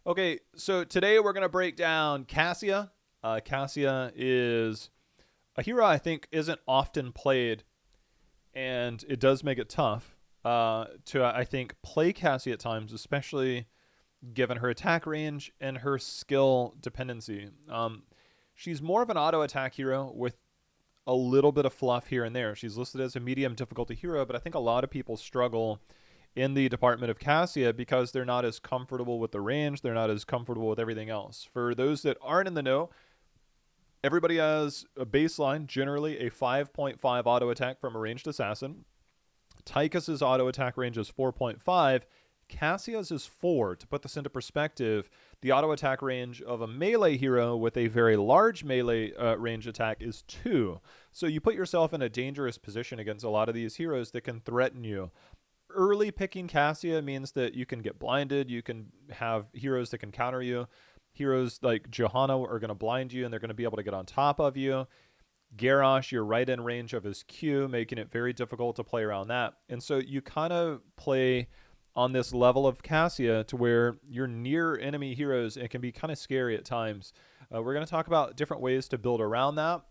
Okay, so today we're going to break down Cassia. Cassia is a hero I think isn't often played, and it does make it tough to, I think, play Cassie at times, especially given her attack range and her skill dependency. She's more of an auto attack hero with a little bit of fluff here and there. She's listed as a medium difficulty hero, but I think a lot of people struggle in the department of Cassia because they're not as comfortable with the range. They're not as comfortable with everything else. For those that aren't in the know, everybody has a baseline, generally a 5.5 auto attack from a ranged assassin. Tychus's auto attack range is 4.5. Cassia's is 4. To put this into perspective, the auto attack range of a melee hero with a very large melee range attack is 2. So you put yourself in a dangerous position against a lot of these heroes that can threaten you. Early picking Cassia means that you can get blinded. You can have heroes that can counter you. Heroes like Johanna are going to blind you, and they're going to be able to get on top of you. Garrosh, you're right in range of his Q, making it very difficult to play around that. And so you kind of play on this level of Cassia to where you're near enemy heroes, and it can be kind of scary at times. We're going to talk about different ways to build around that.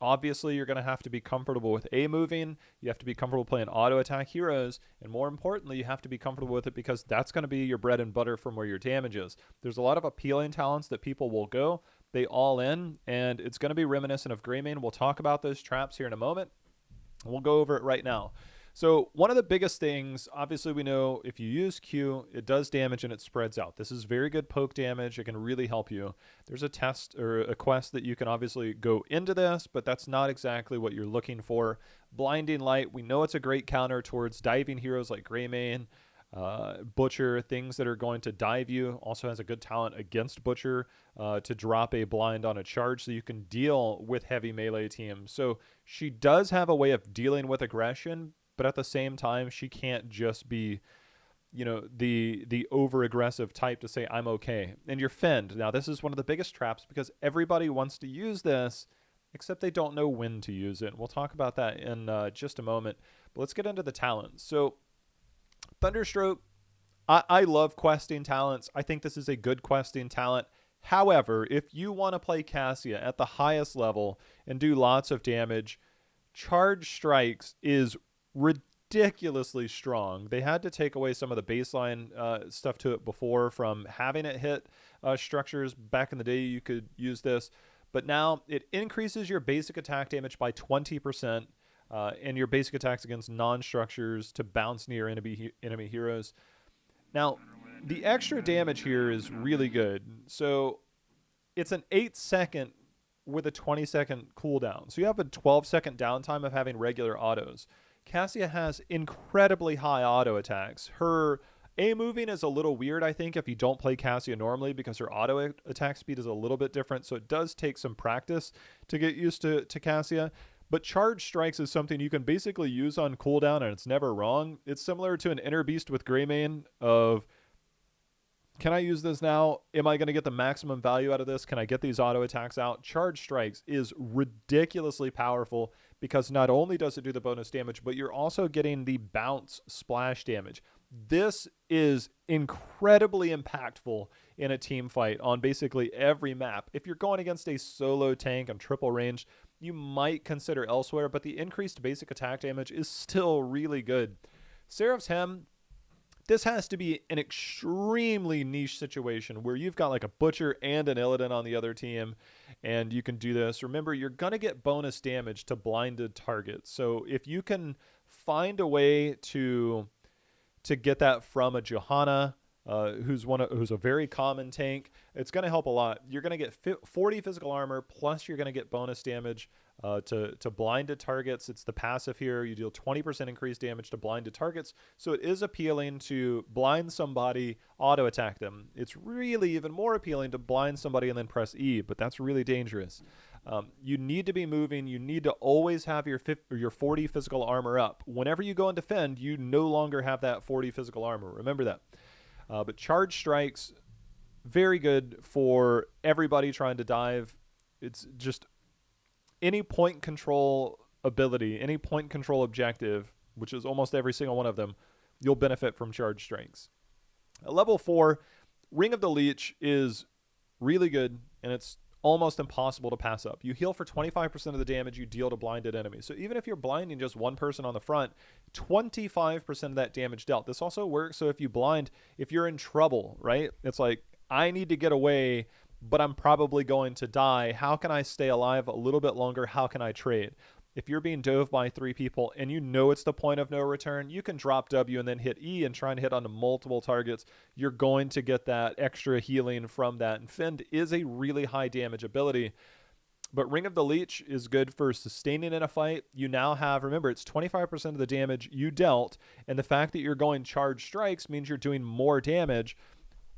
Obviously, you're going to have to be comfortable with A-moving. You have to be comfortable playing auto-attack heroes. And more importantly, you have to be comfortable with it because that's going to be your bread and butter from where your damage is. There's a lot of appealing talents that people will go. They all in, and it's going to be reminiscent of Greymane. We'll talk about those traps here in a moment. We'll go over it right now. So one of the biggest things, obviously we know if you use Q, it does damage and it spreads out. This is very good poke damage. It can really help you. There's a test or a quest that you can obviously go into this, but that's not exactly what you're looking for. Blinding Light, we know it's a great counter towards diving heroes like Greymane, Butcher, things that are going to dive you. Also has a good talent against Butcher to drop a blind on a charge so you can deal with heavy melee teams. So she does have a way of dealing with aggression, but at the same time, she can't just be, the over-aggressive type to say, I'm okay. And your fend. Now, this is one of the biggest traps because everybody wants to use this, except they don't know when to use it. We'll talk about that in just a moment. But let's get into the talents. So, Thunderstroke, I love questing talents. I think this is a good questing talent. However, if you want to play Cassia at the highest level and do lots of damage, Charge Strikes is ridiculously strong. They had to take away some of the baseline stuff to it before from having it hit structures. Back in the day, you could use this. But now it increases your basic attack damage by 20% and your basic attacks against non-structures to bounce near enemy heroes. Now, the extra damage here is really good. So it's an 8-second with a 20-second cooldown. So you have a 12-second downtime of having regular autos. Cassia has incredibly high auto attacks. Her A-moving is a little weird, I think, if you don't play Cassia normally because her auto attack speed is a little bit different. So it does take some practice to get used to Cassia. But Charge Strikes is something you can basically use on cooldown and it's never wrong. It's similar to an Inner Beast with Greymane of, can I use this now? Am I going to get the maximum value out of this? Can I get these auto attacks out? Charge Strikes is ridiculously powerful because not only does it do the bonus damage, but you're also getting the bounce splash damage. This is incredibly impactful in a team fight on basically every map. If you're going against a solo tank on triple range, you might consider elsewhere, but the increased basic attack damage is still really good. Seraph's Hem, this has to be an extremely niche situation where you've got like a Butcher and an Illidan on the other team, and you can do this. Remember, you're going to get bonus damage to blinded targets. So if you can find a way to get that from a Johanna, who's a very common tank, it's going to help a lot. You're going to get 40 physical armor, plus you're going to get bonus damage to blinded targets. It's the passive here. You deal 20% increased damage to blinded targets. So it is appealing to blind somebody, auto attack them. It's really even more appealing to blind somebody and then press E, but that's really dangerous. You need to be moving. You need to always have your 40 physical armor up. Whenever you go and defend, you no longer have that 40 physical armor. Remember that. But Charge Strikes, very good for everybody trying to dive. It's just any point control ability, any point control objective, which is almost every single one of them, you'll benefit from Charge Strikes. At level 4, Ring of the Leech is really good, and it's almost impossible to pass up. You heal for 25% of the damage you deal to blinded enemies. So even if you're blinding just one person on the front, 25% of that damage dealt. This also works, so if you blind, if you're in trouble, right? It's like, I need to get away, but I'm probably going to die. How can I stay alive a little bit longer? How can I trade? If you're being dove by 3 people and you know it's the point of no return, you can drop W and then hit E and try and hit onto multiple targets. You're going to get that extra healing from that. And Fend is a really high damage ability. But Ring of the Leech is good for sustaining in a fight. You now have, remember, it's 25% of the damage you dealt. And the fact that you're going charged strikes means you're doing more damage,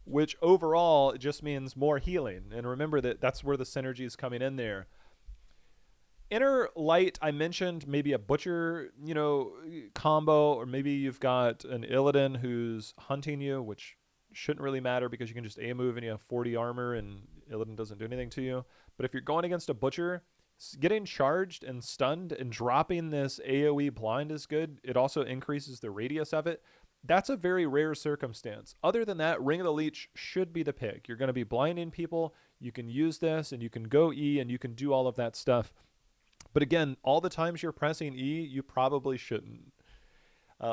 which overall just means more healing. And remember that that's where the synergy is coming in there. Inner Light, I mentioned maybe a Butcher, combo, or maybe you've got an Illidan who's hunting you, which shouldn't really matter because you can just A-move and you have 40 armor and Illidan doesn't do anything to you. But if you're going against a Butcher, getting charged and stunned and dropping this AoE blind is good. It also increases the radius of it. That's a very rare circumstance. Other than that, Ring of the Leech should be the pick. You're going to be blinding people. You can use this and you can go E and you can do all of that stuff. But again, all the times you're pressing E, you probably shouldn't.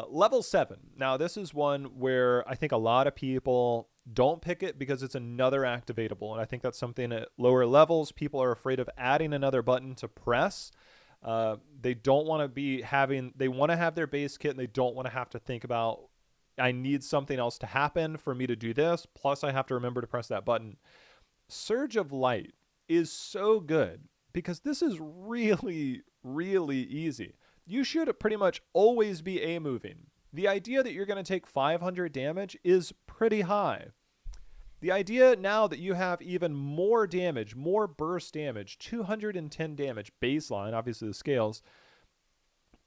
Level 7. Now, this is one where I think a lot of people don't pick it because it's another activatable. And I think that's something at lower levels. People are afraid of adding another button to press. They don't want to be they want to have their base kit and they don't want to have to think about, I need something else to happen for me to do this. Plus, I have to remember to press that button. Surge of Light is so good, because this is really, really easy. You should pretty much always be A-moving. The idea that you're going to take 500 damage is pretty high. The idea now that you have even more damage, more burst damage, 210 damage baseline, obviously the scales,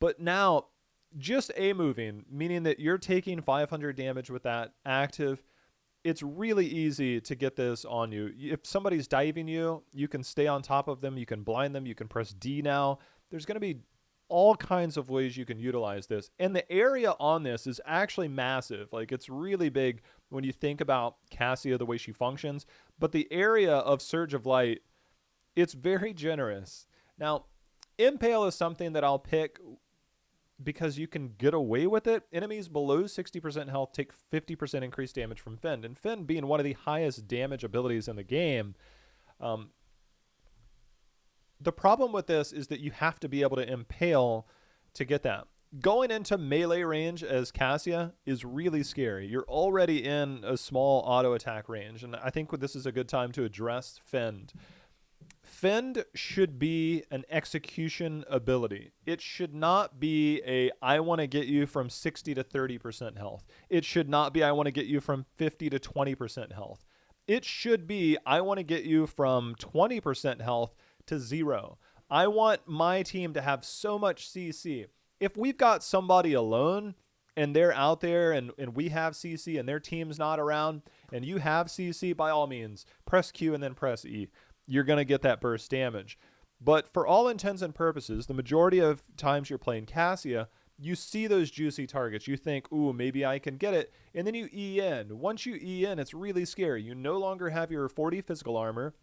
but now just A-moving, meaning that you're taking 500 damage with that active. It's really easy to get this on you. If somebody's diving you, you can stay on top of them. You can blind them. You can press D now. There's going to be all kinds of ways you can utilize this. And the area on this is actually massive. Like, it's really big when you think about Cassia, the way she functions. But the area of Surge of Light, it's very generous. Now, Impale is something that I'll pick because you can get away with it. Enemies below 60% health take 50% increased damage from Fend. And Fend being one of the highest damage abilities in the game, the problem with this is that you have to be able to impale to get that. Going into melee range as Cassia is really scary. You're already in a small auto attack range, and I think this is a good time to address Fend. Fend should be an execution ability. It should not be I want to get you from 60 to 30% health. It should not be I want to get you from 50 to 20% health. It should be I want to get you from 20% health to 0. I want my team to have so much CC. If we've got somebody alone and they're out there and we have CC and their team's not around and you have CC, by all means, press Q and then press E. You're going to get that burst damage. But for all intents and purposes, the majority of times you're playing Cassia, you see those juicy targets. You think, ooh, maybe I can get it. And then you E in. Once you E in, it's really scary. You no longer have your 40 physical armor.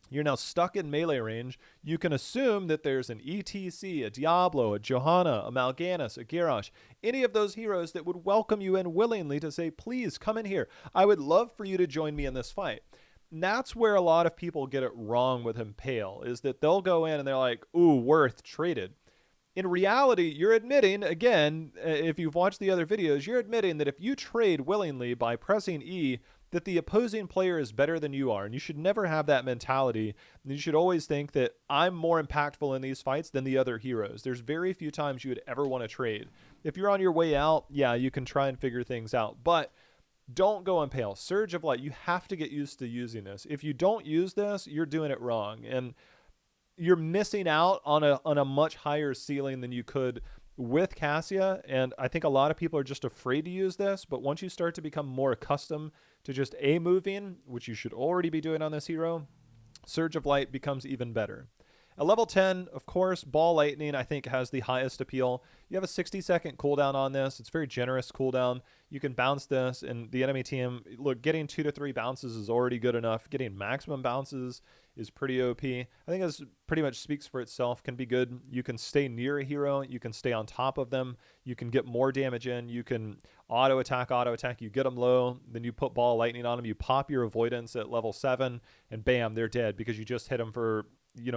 You're now stuck in melee range. You can assume that there's an ETC, a Diablo, a Johanna, a Mal'Ganis, a Garrosh, any of those heroes that would welcome you in willingly to say, please come in here. I would love for you to join me in this fight. And that's where a lot of people get it wrong with Impale, is that they'll go in and they're like, ooh, worth traded. In reality, you're admitting, again, if you've watched the other videos, you're admitting that if you trade willingly by pressing E, that the opposing player is better than you are. And you should never have that mentality. You should always think that I'm more impactful in these fights than the other heroes. There's very few times you would ever want to trade. If you're on your way out, yeah, you can try and figure things out. But don't go Impale. Surge of Light, you have to get used to using this. If you don't use this, you're doing it wrong. And you're missing out on a much higher ceiling than you could with Cassia. And I think a lot of people are just afraid to use this. But once you start to become more accustomed to just A-moving, which you should already be doing on this hero, Surge of Light becomes even better. At level 10, of course, Ball Lightning, I think, has the highest appeal. You have a 60-second cooldown on this. It's very generous cooldown. You can bounce this, and the enemy team, look, getting 2 to 3 bounces is already good enough. Getting maximum bounces is pretty OP. I think this pretty much speaks for itself, can be good. You can stay near a hero. You can stay on top of them. You can get more damage in. You can auto attack. You get them low. Then you put Ball Lightning on them. You pop your avoidance at level 7, and bam, they're dead because you just hit them for,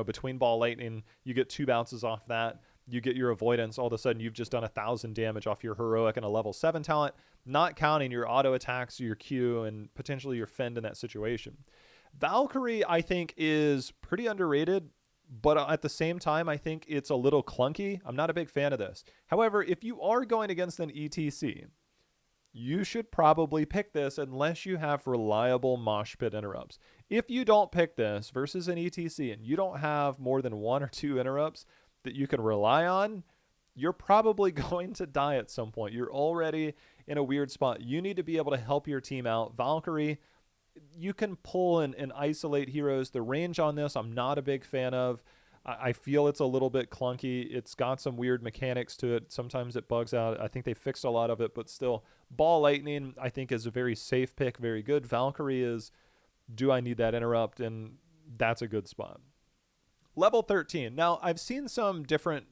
between Ball Lightning. You get 2 bounces off that. You get your avoidance. All of a sudden, you've just done 1,000 damage off your heroic and a level 7 talent, not counting your auto attacks, your Q, and potentially your fend in that situation. Valkyrie, I think, is pretty underrated, but at the same time, I think it's a little clunky. I'm not a big fan of this. However, if you are going against an ETC, you should probably pick this unless you have reliable mosh pit interrupts. If you don't pick this versus an ETC and you don't have more than 1 or 2 interrupts that you can rely on, you're probably going to die at some point. You're already in a weird spot. You need to be able to help your team out. Valkyrie, you can pull and isolate heroes. The range on this, I'm not a big fan of. I feel it's a little bit clunky. It's got some weird mechanics to it. Sometimes it bugs out. I think they fixed a lot of it, but still, Ball Lightning, I think, is a very safe pick, very good. Valkyrie is, do I need that interrupt? And that's a good spot. Level 13. Now, I've seen some different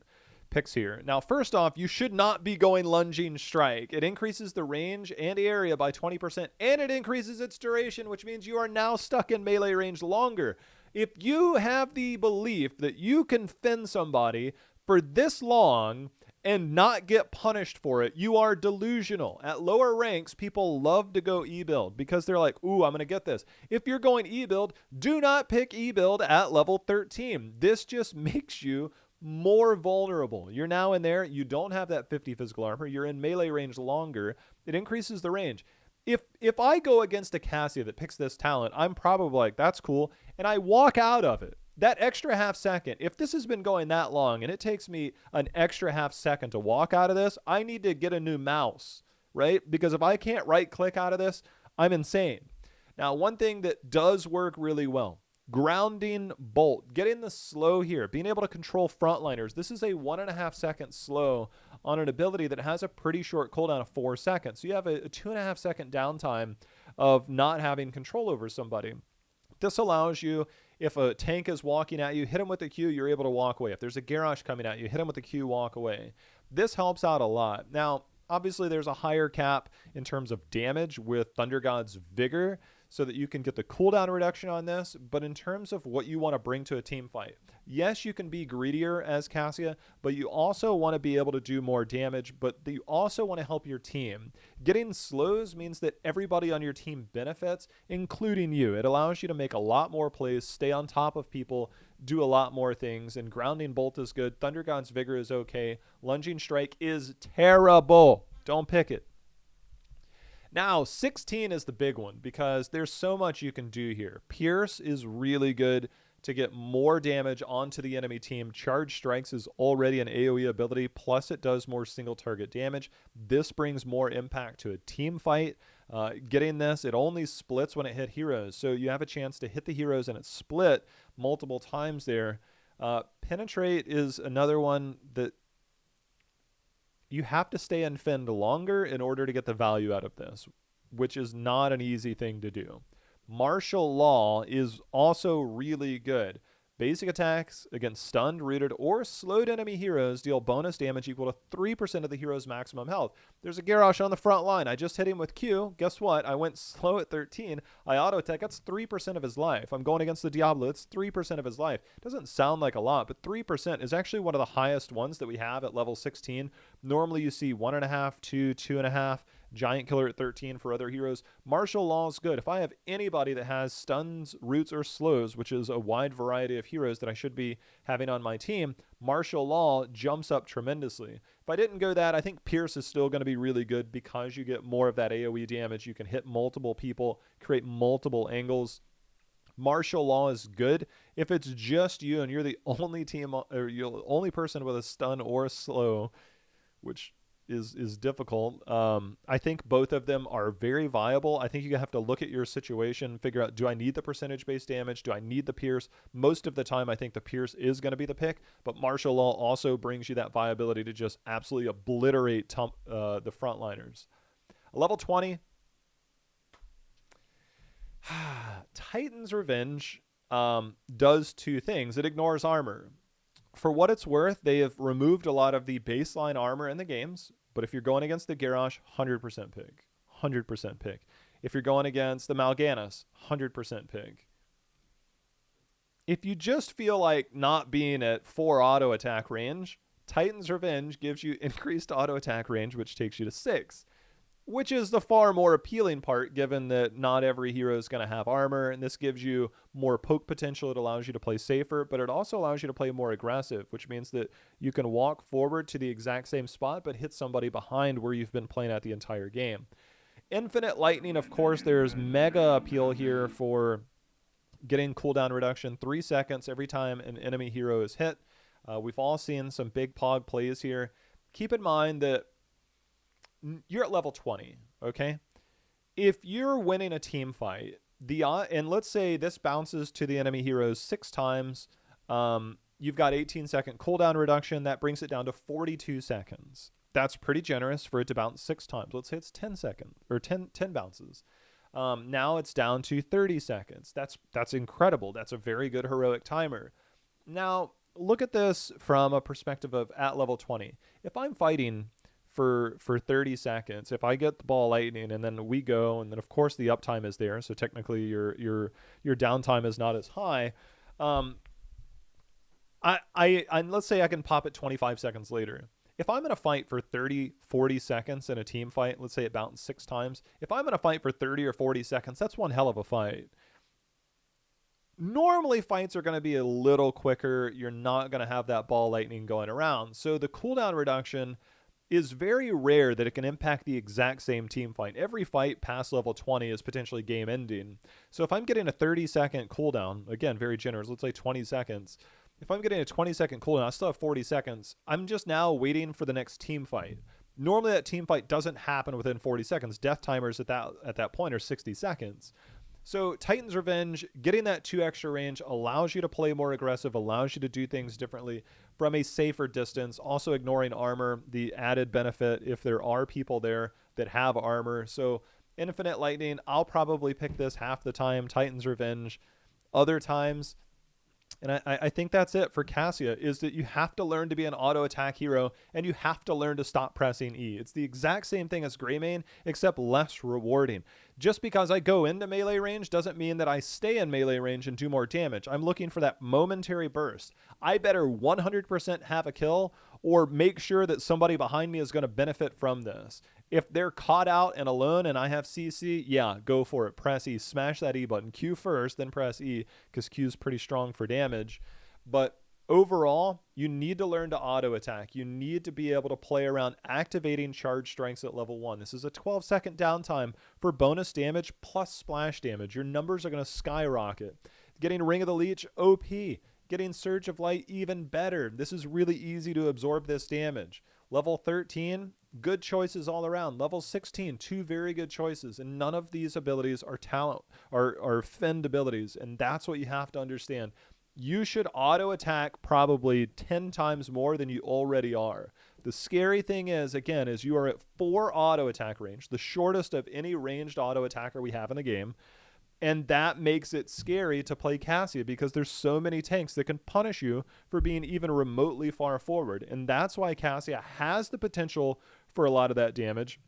picks here. Now, first off, you should not be going Lunging Strike. It increases the range and area by 20%, and it increases its duration, which means you are now stuck in melee range longer. If you have the belief that you can fend somebody for this long and not get punished for it, you are delusional. At lower ranks, people love to go E-build because they're like, ooh, I'm going to get this. If you're going E-build, do not pick E-build at level 13. This just makes you more vulnerable. You're now in there. You don't have that 50 physical armor. You're in melee range longer. It increases the range. If I go against a Cassia that picks this talent, I'm probably like, that's cool, and I walk out of it. That extra half second, if this has been going that long and it takes me an extra half second to walk out of this, I need to get a new mouse, right? Because if I can't right click out of this, I'm insane. Now, one thing that does work really well, grounding bolt, getting the slow here, being able to control frontliners. This is a 1.5 second slow on an ability that has a pretty short cooldown of 4 seconds. So you have a 2.5 second downtime of not having control over somebody. This allows you, if a tank is walking at you, hit him with a Q, you're able to walk away. If there's a Garrosh coming at you, hit him with a Q, walk away. This helps out a lot. Now, obviously, there's a higher cap in terms of damage with Thunder God's Vigor, so that you can get the cooldown reduction on this, but in terms of what you want to bring to a team fight, yes, you can be greedier as Cassia, but you also want to be able to do more damage, but you also want to help your team. Getting slows means that everybody on your team benefits, including you. It allows you to make a lot more plays, stay on top of people, do a lot more things, and Grounding Bolt is good. Thunder God's Vigor is okay. Lunging Strike is terrible. Don't pick it. Now, 16 is the big one because there's so much you can do here. Pierce is really good to get more damage onto the enemy team. Charge Strikes is already an AoE ability, plus it does more single target damage. This brings more impact to a team fight. Getting this, it only splits when it hit heroes, so you have a chance to hit the heroes and it split multiple times there. Penetrate is another one that you have to stay in fend longer in order to get the value out of this, which is not an easy thing to do. Martial Law is also really good. Basic attacks against stunned, rooted, or slowed enemy heroes deal bonus damage equal to 3% of the hero's maximum health. There's a Garrosh on the front line. I just hit him with Q. Guess what? I went slow at 13. I auto attack. That's 3% of his life. I'm going against the Diablo. It's 3% of his life. Doesn't sound like a lot, but 3% is actually one of the highest ones that we have at level 16. Normally you see 1.5, 2, 2.5. Giant Killer at 13 for other heroes. Martial Law is good. If I have anybody that has stuns, roots, or slows, which is a wide variety of heroes that I should be having on my team, Martial Law jumps up tremendously. If I didn't go that, I think Pierce is still going to be really good because you get more of that AoE damage. You can hit multiple people, create multiple angles. Martial Law is good if it's just you and you're the only team, or you're the only person with a stun or a slow, which is difficult. I think both of them are very viable. I think you have to look at your situation, figure out, do I need the percentage-based damage? Do I need the Pierce? Most of the time, I think the Pierce is going to be the pick, but martial law also brings you that viability to just absolutely obliterate the frontliners. Level 20, Titan's Revenge does two things. It ignores armor. For what it's worth, they have removed a lot of the baseline armor in the games, but if you're going against the Garrosh, 100% pick. 100% pick. If you're going against the Mal'Ganis, 100% pick. If you just feel like not being at 4 auto attack range, Titan's Revenge gives you increased auto attack range, which takes you to 6. Which is the far more appealing part, given that not every hero is going to have armor, and this gives you more poke potential. It allows you to play safer, but it also allows you to play more aggressive, which means that you can walk forward to the exact same spot, but hit somebody behind where you've been playing at the entire game. Infinite Lightning, of course, there's mega appeal here for getting cooldown reduction, 3 seconds every time an enemy hero is hit. We've all seen some big pog plays here. Keep in mind that you're at level 20, okay? If you're winning a team fight, and let's say this bounces to the enemy heroes 6 times, you've got 18-second cooldown reduction. That brings it down to 42 seconds. That's pretty generous for it to bounce 6 times. Let's say it's 10 seconds or 10 bounces. Now it's down to 30 seconds. That's incredible. That's a very good heroic timer. Now, look at this from a perspective of at level 20. If I'm fighting for 30 seconds, if I get the ball lightning and then we go, and then of course the uptime is there, so technically your downtime is not as high. Let's say I can pop it 25 seconds later. If I'm in a fight for 30, 40 seconds in a team fight, let's say it bounced 6 times. If I'm in a fight for 30 or 40 seconds, that's one hell of a fight. Normally, fights are going to be a little quicker. You're not going to have that ball lightning going around. So the cooldown reduction is very rare that it can impact the exact same team fight. Every fight past level 20 is potentially game ending. So if I'm getting a 30-second cooldown, again, very generous, let's say 20 seconds. If I'm getting a 20-second cooldown, I still have 40 seconds. I'm just now waiting for the next team fight. Normally that team fight doesn't happen within 40 seconds. Death timers at that point are 60 seconds. So Titan's Revenge, getting that 2 extra range allows you to play more aggressive, allows you to do things differently from a safer distance, also ignoring armor, the added benefit if there are people there that have armor. So Infinite Lightning, I'll probably pick this half the time. Titan's Revenge, other times. And I think that's it for Cassia, is that you have to learn to be an auto attack hero and you have to learn to stop pressing E. It's the exact same thing as Greymane, except less rewarding. Just because I go into melee range doesn't mean that I stay in melee range and do more damage. I'm looking for that momentary burst. I better 100% have a kill or make sure that somebody behind me is going to benefit from this. If they're caught out and alone and I have CC, yeah, go for it. Press E, smash that E button. Q first, then press E, because Q is pretty strong for damage. But overall, you need to learn to auto attack. You need to be able to play around activating charge strikes at level 1. This is a 12-second downtime for bonus damage plus splash damage. Your numbers are going to skyrocket. Getting Ring of the Leech, OP. Getting Surge of Light, even better. This is really easy to absorb this damage. Level 13, good choices all around. Level 16, 2 very good choices. And none of these abilities are talent or fend abilities. And that's what you have to understand. You should auto attack probably 10 times more than you already are. The scary thing is, again, is you are at 4 auto attack range, the shortest of any ranged auto attacker we have in the game. And that makes it scary to play Cassia because there's so many tanks that can punish you for being even remotely far forward. And that's why Cassia has the potential for a lot of that damage,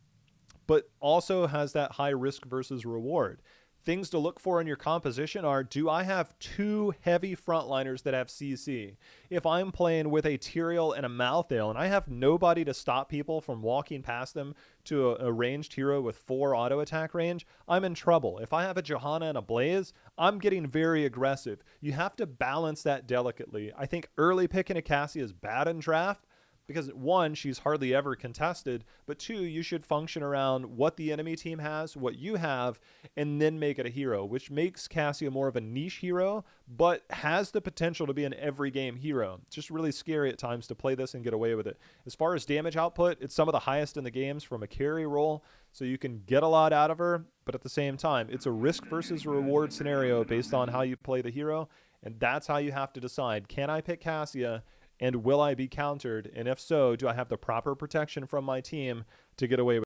but also has that high risk versus reward. Things to look for in your composition are, do I have 2 heavy frontliners that have CC? If I'm playing with a Tyrael and a Malthael and I have nobody to stop people from walking past them to a ranged hero with 4 auto attack range, I'm in trouble. If I have a Johanna and a Blaze, I'm getting very aggressive. You have to balance that delicately. I think early picking a Cassia is bad in draft because one, she's hardly ever contested, but two, you should function around what the enemy team has, what you have, and then make it a hero, which makes Cassia more of a niche hero, but has the potential to be an every game hero. It's just really scary at times to play this and get away with it. As far as damage output, it's some of the highest in the games from a carry role, so you can get a lot out of her, but at the same time, it's a risk versus reward scenario based on how you play the hero, and that's how you have to decide, can I pick Cassia, and will I be countered? And if so, do I have the proper protection from my team to get away with it?